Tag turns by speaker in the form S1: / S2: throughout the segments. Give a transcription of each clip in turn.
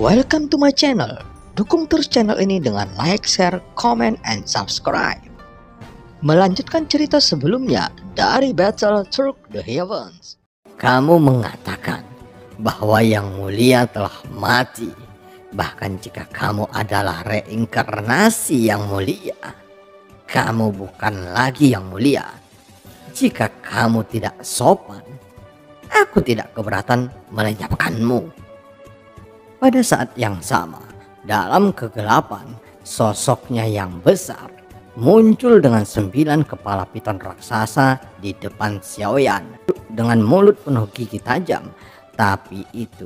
S1: Welcome to my channel. Dukung terus channel ini dengan like, share, comment, and subscribe. Melanjutkan cerita sebelumnya dari Battle Through the Heavens. Kamu mengatakan bahwa yang mulia telah mati. Bahkan jika kamu adalah reinkarnasi yang mulia, kamu bukan lagi yang mulia. Jika kamu tidak sopan, aku tidak keberatan melenyapkanmu. Pada saat yang sama, dalam kegelapan, sosoknya yang besar muncul dengan 9 kepala piton raksasa di depan Xiaoyan dengan mulut penuh gigi tajam, tapi itu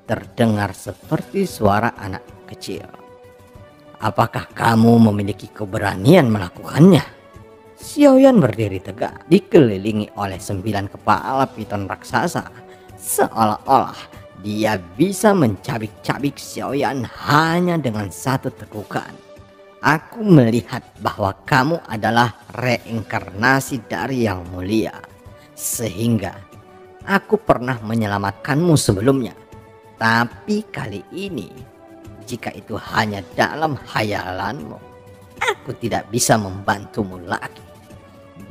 S1: terdengar seperti suara anak kecil. Apakah kamu memiliki keberanian melakukannya? Xiaoyan berdiri tegak, dikelilingi oleh 9 kepala piton raksasa, seolah-olah dia bisa mencabik-cabik Xiaoyan hanya dengan satu tekukan. Aku melihat bahwa kamu adalah reinkarnasi dari yang mulia, sehingga aku pernah menyelamatkanmu sebelumnya. Tapi kali ini, jika itu hanya dalam khayalanmu, aku tidak bisa membantumu lagi.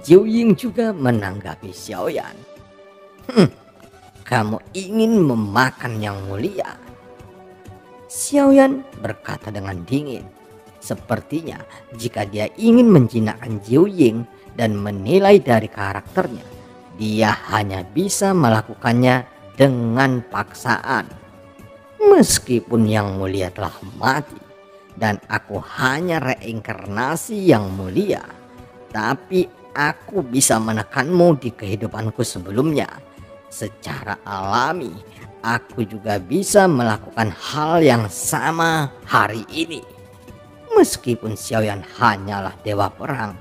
S1: Jiu Ying juga menanggapi Xiaoyan. Kamu ingin memakan yang mulia? Xiaoyan berkata dengan dingin. Sepertinya jika dia ingin menjinakkan Jiu Ying dan menilai dari karakternya, dia hanya bisa melakukannya dengan paksaan. Meskipun yang mulia telah mati dan aku hanya reinkarnasi yang mulia, tapi aku bisa menekanmu di kehidupanku sebelumnya. Secara alami, aku juga bisa melakukan hal yang sama hari ini. Meskipun Xiaoyan hanyalah dewa perang,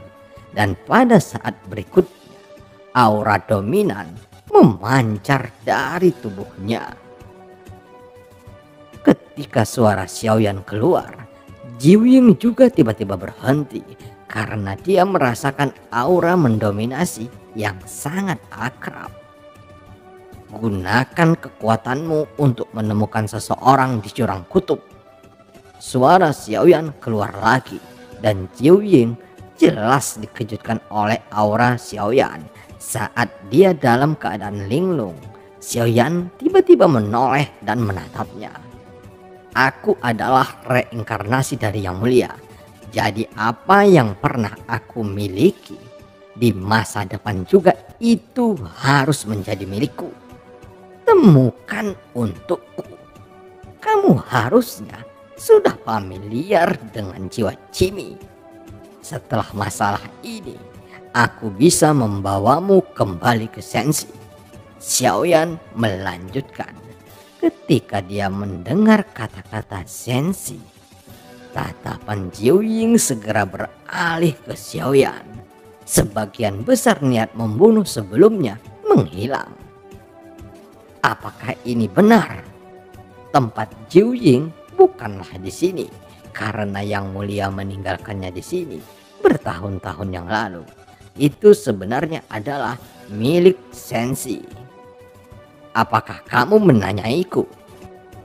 S1: dan pada saat berikutnya, aura dominan memancar dari tubuhnya. Ketika suara Xiaoyan keluar, Jiu Ying juga tiba-tiba berhenti karena dia merasakan aura mendominasi yang sangat akrab. Gunakan kekuatanmu untuk menemukan seseorang di jurang kutub. Suara Xiaoyan keluar lagi dan Jiu Ying jelas dikejutkan oleh aura Xiaoyan saat dia dalam keadaan linglung. Xiaoyan tiba-tiba menoleh dan menatapnya. Aku adalah reinkarnasi dari yang mulia. Jadi apa yang pernah aku miliki di masa depan juga itu harus menjadi milikku. Temukan untukku. Kamu harusnya sudah familiar dengan jiwa Jimmy. Setelah masalah ini, aku bisa membawamu kembali ke Sensi. Xiaoyan melanjutkan. Ketika dia mendengar kata-kata Sensi, tatapan Jiu Ying segera beralih ke Xiaoyan. Sebagian besar niat membunuh sebelumnya menghilang. Apakah ini benar? Tempat Jiu Ying bukanlah di sini, karena yang mulia meninggalkannya di sini bertahun-tahun yang lalu. Itu sebenarnya adalah milik Sensi. Apakah kamu menanyaiku?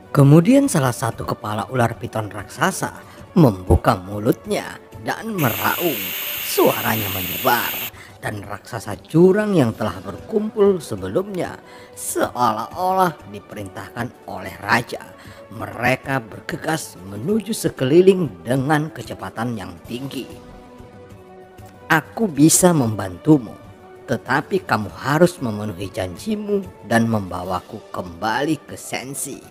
S1: Kemudian salah satu kepala ular piton raksasa membuka mulutnya dan meraung. Suaranya menyebar. Dan raksasa jurang yang telah berkumpul sebelumnya seolah-olah diperintahkan oleh raja. Mereka bergegas menuju sekeliling dengan kecepatan yang tinggi. Aku bisa membantumu, tetapi kamu harus memenuhi janjimu dan membawaku kembali ke Sensi.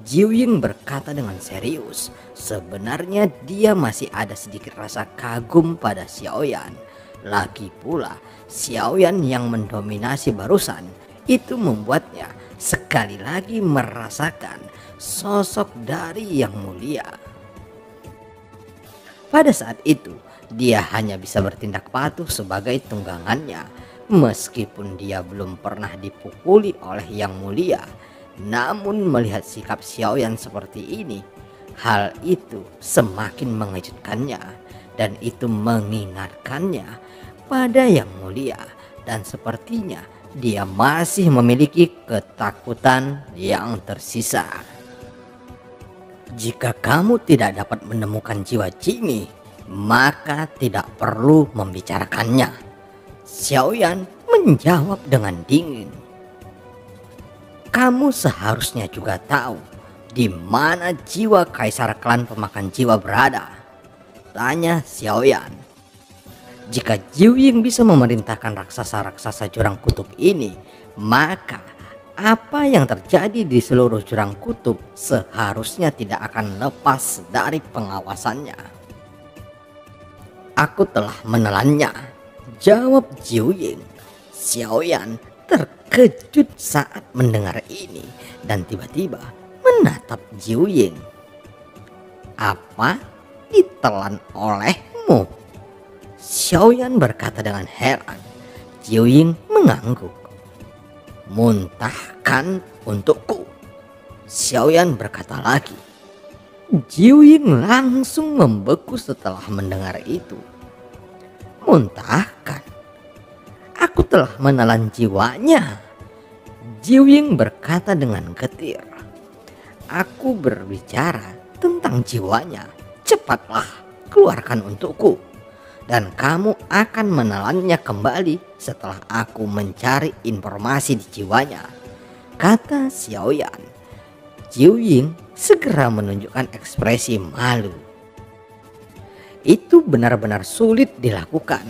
S1: Jiu Ying berkata dengan serius. Sebenarnya dia masih ada sedikit rasa kagum pada Xiaoyan. Lagi pula Xiaoyan yang mendominasi barusan itu membuatnya sekali lagi merasakan sosok dari yang mulia. Pada saat itu dia hanya bisa bertindak patuh sebagai tunggangannya. Meskipun dia belum pernah dipukuli oleh yang mulia, namun melihat sikap Xiaoyan seperti ini, hal itu semakin mengejutkannya. Dan itu mengingatkannya pada yang mulia, dan sepertinya dia masih memiliki ketakutan yang tersisa. Jika kamu tidak dapat menemukan jiwa Jimmy, maka tidak perlu membicarakannya. Xiaoyan menjawab dengan dingin. Kamu seharusnya juga tahu di mana jiwa kaisar klan pemakan jiwa berada, tanya Xiaoyan. Jika Jiu Ying bisa memerintahkan raksasa-raksasa jurang kutub ini, maka apa yang terjadi di seluruh jurang kutub seharusnya tidak akan lepas dari pengawasannya. Aku telah menelannya, jawab Jiu Ying. Xiaoyan terkejut saat mendengar ini dan tiba-tiba menatap Jiu Ying. Apa ditelan olehmu? Xiaoyan berkata dengan heran. Jiu Ying mengangguk. Muntahkan untukku, Xiaoyan berkata lagi. Jiu Ying langsung membeku setelah mendengar itu. Muntahkan? Aku telah menelan jiwanya, Jiu Ying berkata dengan getir. Aku berbicara tentang jiwanya. Cepatlah keluarkan untukku, dan kamu akan menelannya kembali setelah aku mencari informasi di jiwanya, kata Xiaoyan. Jiu Ying segera menunjukkan ekspresi malu. Itu benar-benar sulit dilakukan,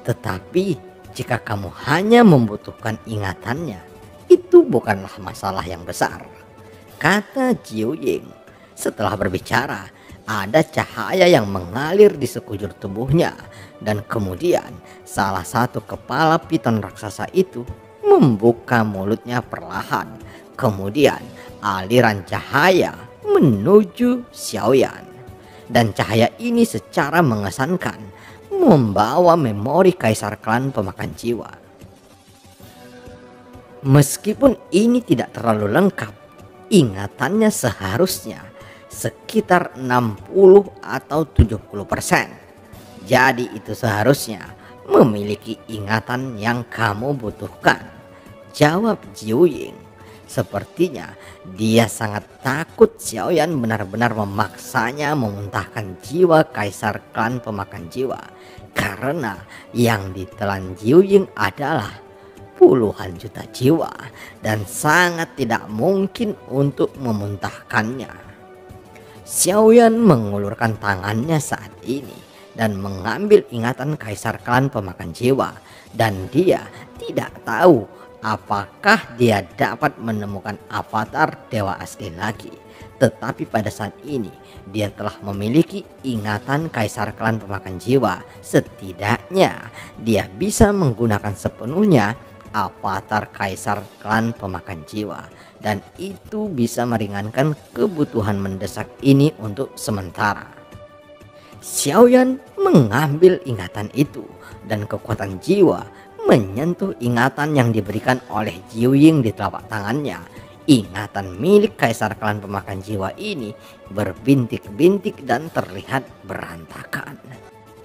S1: tetapi jika kamu hanya membutuhkan ingatannya, itu bukanlah masalah yang besar, kata Jiu Ying. Setelah berbicara, ada cahaya yang mengalir di sekujur tubuhnya, dan kemudian salah satu kepala piton raksasa itu membuka mulutnya perlahan. Kemudian aliran cahaya menuju Xiaoyan, dan cahaya ini secara mengesankan membawa memori kaisar klan pemakan jiwa. Meskipun ini tidak terlalu lengkap, ingatannya seharusnya sekitar 60 atau 70%. Jadi itu seharusnya memiliki ingatan yang kamu butuhkan, jawab Jiu Ying. Sepertinya dia sangat takut Xiaoyan benar-benar memaksanya memuntahkan jiwa kaisar klan pemakan jiwa, karena yang ditelan Jiu Ying adalah puluhan juta jiwa dan sangat tidak mungkin untuk memuntahkannya. Xiaoyan mengulurkan tangannya saat ini dan mengambil ingatan kaisar klan pemakan jiwa, dan dia tidak tahu apakah dia dapat menemukan avatar dewa asli lagi. Tetapi pada saat ini dia telah memiliki ingatan kaisar klan pemakan jiwa. Setidaknya dia bisa menggunakan sepenuhnya avatar kaisar klan pemakan jiwa, dan itu bisa meringankan kebutuhan mendesak ini untuk sementara. Xiaoyan mengambil ingatan itu, dan kekuatan jiwa menyentuh ingatan yang diberikan oleh Jiu Ying di telapak tangannya. Ingatan milik kaisar klan pemakan jiwa ini berbintik-bintik dan terlihat berantakan.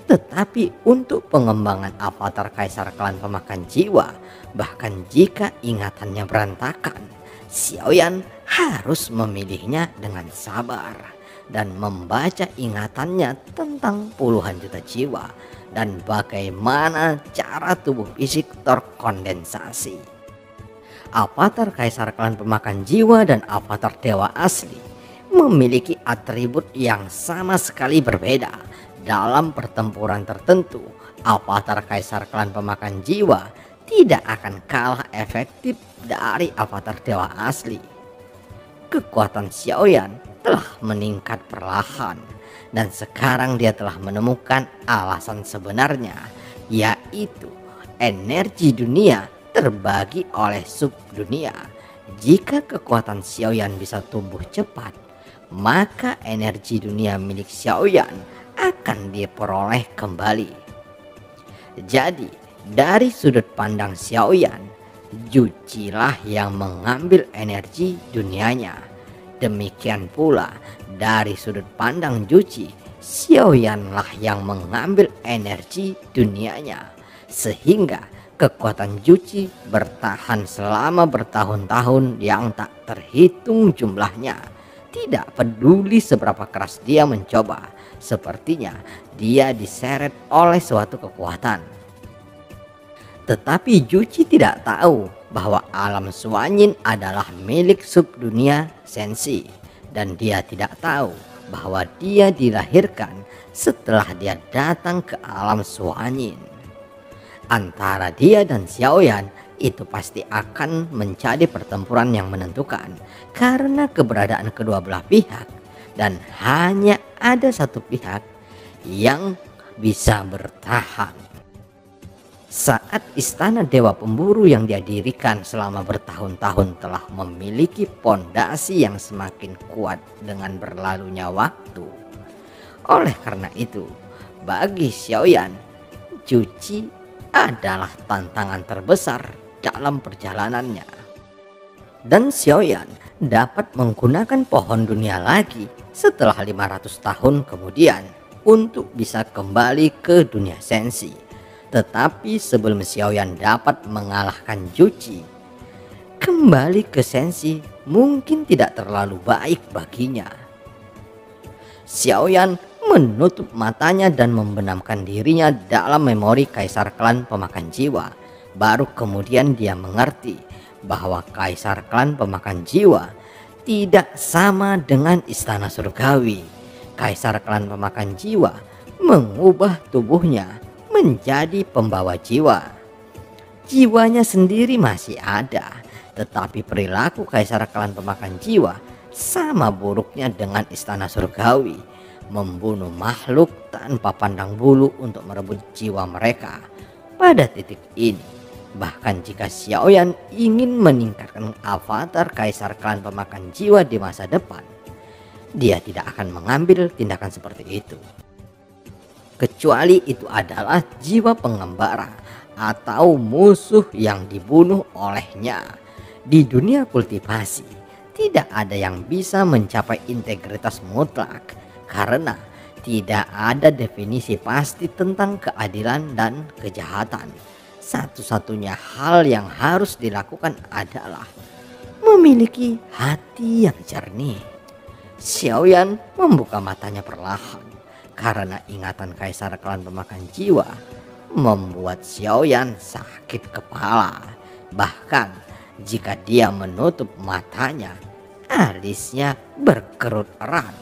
S1: Tetapi untuk pengembangan avatar kaisar klan pemakan jiwa, bahkan jika ingatannya berantakan, Xiaoyan harus memilihnya dengan sabar dan membaca ingatannya tentang puluhan juta jiwa dan bagaimana cara tubuh fisik terkondensasi. Avatar kaisar klan pemakan jiwa dan avatar dewa asli memiliki atribut yang sama sekali berbeda. Dalam pertempuran tertentu, avatar kaisar klan pemakan jiwa tidak akan kalah efektif dari avatar dewa asli. Kekuatan Xiaoyan telah meningkat perlahan, dan sekarang dia telah menemukan alasan sebenarnya, yaitu energi dunia terbagi oleh subdunia. Jika kekuatan Xiaoyan bisa tumbuh cepat, maka energi dunia milik Xiaoyan akan diperoleh kembali. Jadi dari sudut pandang Xiaoyan, Jucilah yang mengambil energi dunianya. Demikian pula dari sudut pandang Juci, Xiaoyanlah yang mengambil energi dunianya, sehingga kekuatan Juci bertahan selama bertahun-tahun yang tak terhitung jumlahnya. tidak peduli seberapa keras dia mencoba. Sepertinya dia diseret oleh suatu kekuatan. Tetapi Juchi tidak tahu bahwa alam Suanyin adalah milik subdunia Senshi. Dan dia tidak tahu bahwa dia dilahirkan setelah dia datang ke alam Suanyin. Antara dia dan Xiaoyan itu pasti akan menjadi pertempuran yang menentukan karena keberadaan kedua belah pihak, dan hanya ada satu pihak yang bisa bertahan. Saat istana Dewa Pemburu yang dia dirikan selama bertahun-tahun telah memiliki pondasi yang semakin kuat dengan berlalunya waktu. Oleh karena itu, bagi Xiaoyan, Juchi adalah tantangan terbesar dalam perjalanannya. Dan Xiaoyan dapat menggunakan pohon dunia lagi setelah 500 tahun kemudian untuk bisa kembali ke dunia Senshi. Tetapi sebelum Xiaoyan dapat mengalahkan Juchi, kembali ke Senshi mungkin tidak terlalu baik baginya. Xiaoyan menutup matanya dan membenamkan dirinya dalam memori Kaisar Klan Pemakan Jiwa. Baru kemudian dia mengerti bahwa Kaisar Klan Pemakan Jiwa tidak sama dengan Istana Surgawi. Kaisar Klan Pemakan Jiwa mengubah tubuhnya menjadi pembawa jiwa. Jiwanya sendiri masih ada, tetapi perilaku Kaisar Klan Pemakan Jiwa sama buruknya dengan Istana Surgawi, membunuh makhluk tanpa pandang bulu untuk merebut jiwa mereka. Pada titik ini, bahkan jika Xiaoyan ingin meningkatkan avatar Kaisar Klan Pemakan Jiwa di masa depan, dia tidak akan mengambil tindakan seperti itu. Kecuali itu adalah jiwa pengembara atau musuh yang dibunuh olehnya. Di dunia kultivasi, tidak ada yang bisa mencapai integritas mutlak karena tidak ada definisi pasti tentang keadilan dan kejahatan. Satu-satunya hal yang harus dilakukan adalah memiliki hati yang jernih. Xiaoyan membuka matanya perlahan karena ingatan Kaisar Klan Pemakan Jiwa membuat Xiaoyan sakit kepala. Bahkan jika dia menutup matanya, alisnya berkerut erat.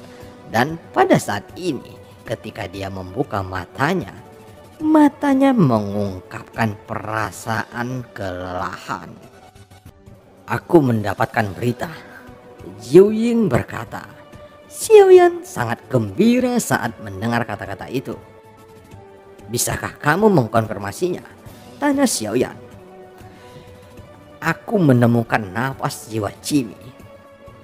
S1: Dan pada saat ini ketika dia membuka matanya, matanya mengungkapkan perasaan kelelahan. Aku mendapatkan berita, Jiu Ying berkata. Xiaoyan sangat gembira saat mendengar kata-kata itu. Bisakah kamu mengkonfirmasinya? Tanya Xiaoyan. Aku menemukan nafas jiwa Jimmy.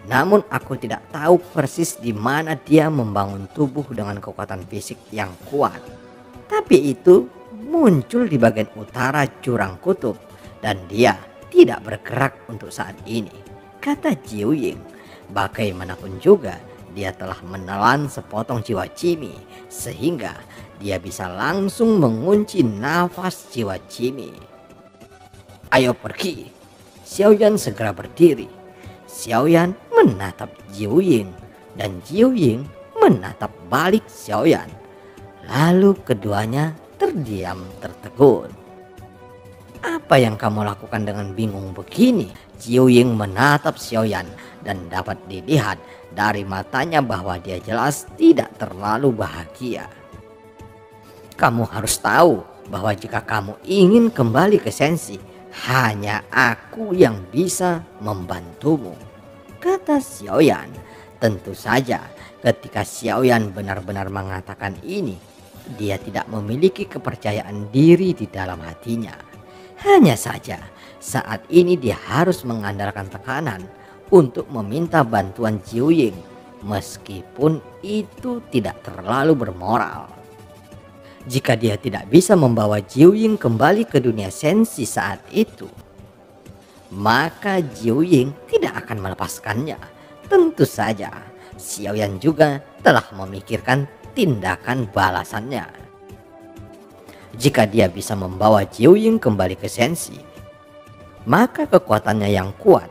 S1: Namun aku tidak tahu persis di mana dia membangun tubuh dengan kekuatan fisik yang kuat. Tapi itu muncul di bagian utara jurang kutub dan dia tidak bergerak untuk saat ini, kata Jiu Ying. Bagaimanapun juga, dia telah menelan sepotong jiwa Jimmy sehingga dia bisa langsung mengunci nafas jiwa Jimmy. Ayo pergi. Xiaoyan segera berdiri. Xiaoyan menatap Jiu Ying dan Jiu Ying menatap balik Xiaoyan. Lalu keduanya terdiam tertegun. Apa yang kamu lakukan dengan bingung begini? Jiu Ying menatap Xiaoyan dan dapat dilihat dari matanya bahwa dia jelas tidak terlalu bahagia. Kamu harus tahu bahwa jika kamu ingin kembali ke Senshi, hanya aku yang bisa membantumu, kata Xiaoyan. Tentu saja ketika Xiaoyan benar-benar mengatakan ini, dia tidak memiliki kepercayaan diri di dalam hatinya. Hanya saja saat ini dia harus mengandalkan tekanan untuk meminta bantuan Jiu Ying, meskipun itu tidak terlalu bermoral. Jika dia tidak bisa membawa Jiu Ying kembali ke dunia Senshi saat itu, maka Jiu Ying tidak akan melepaskannya. Tentu saja Xiaoyan juga telah memikirkan tindakan balasannya. Jika dia bisa membawa Jiu Ying kembali ke Senshi, maka kekuatannya yang kuat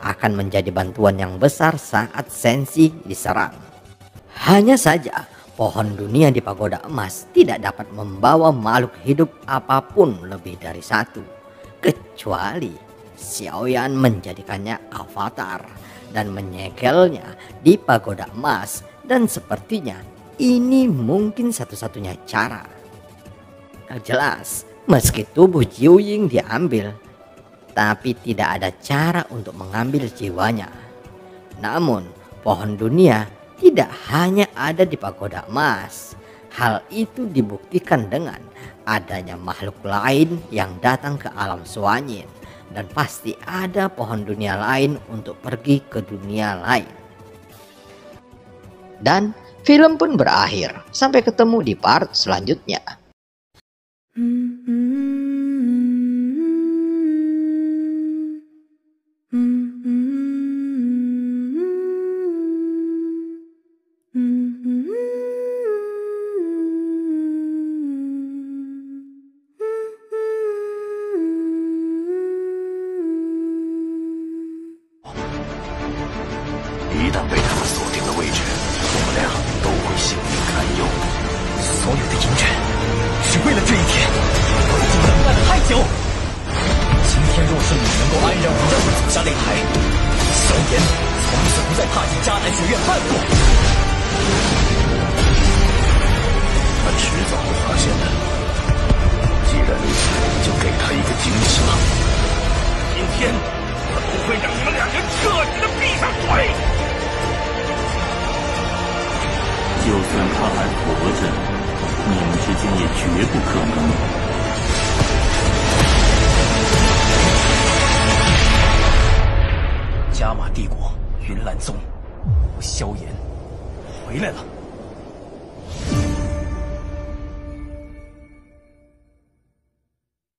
S1: akan menjadi bantuan yang besar saat Senshi diserang. Hanya saja pohon dunia di pagoda emas tidak dapat membawa makhluk hidup apapun lebih dari satu, kecuali Xiaoyan menjadikannya avatar dan menyegelnya di pagoda emas, dan sepertinya ini mungkin satu-satunya cara. Jelas, meski tubuh Jiuying diambil, tapi tidak ada cara untuk mengambil jiwanya. Namun, pohon dunia tidak hanya ada di pagoda emas. Hal itu dibuktikan dengan adanya makhluk lain yang datang ke alam Suanyin, dan pasti ada pohon dunia lain untuk pergi ke dunia lain. Dan film pun berakhir. Sampai ketemu di part selanjutnya.
S2: 他迟早会发现的。既然如此，就给他一个惊喜吧。今天我不会让你们两人彻底的闭上嘴。就算他还活着，你们之间也绝不可能。加玛帝国云岚宗，我萧炎回来了。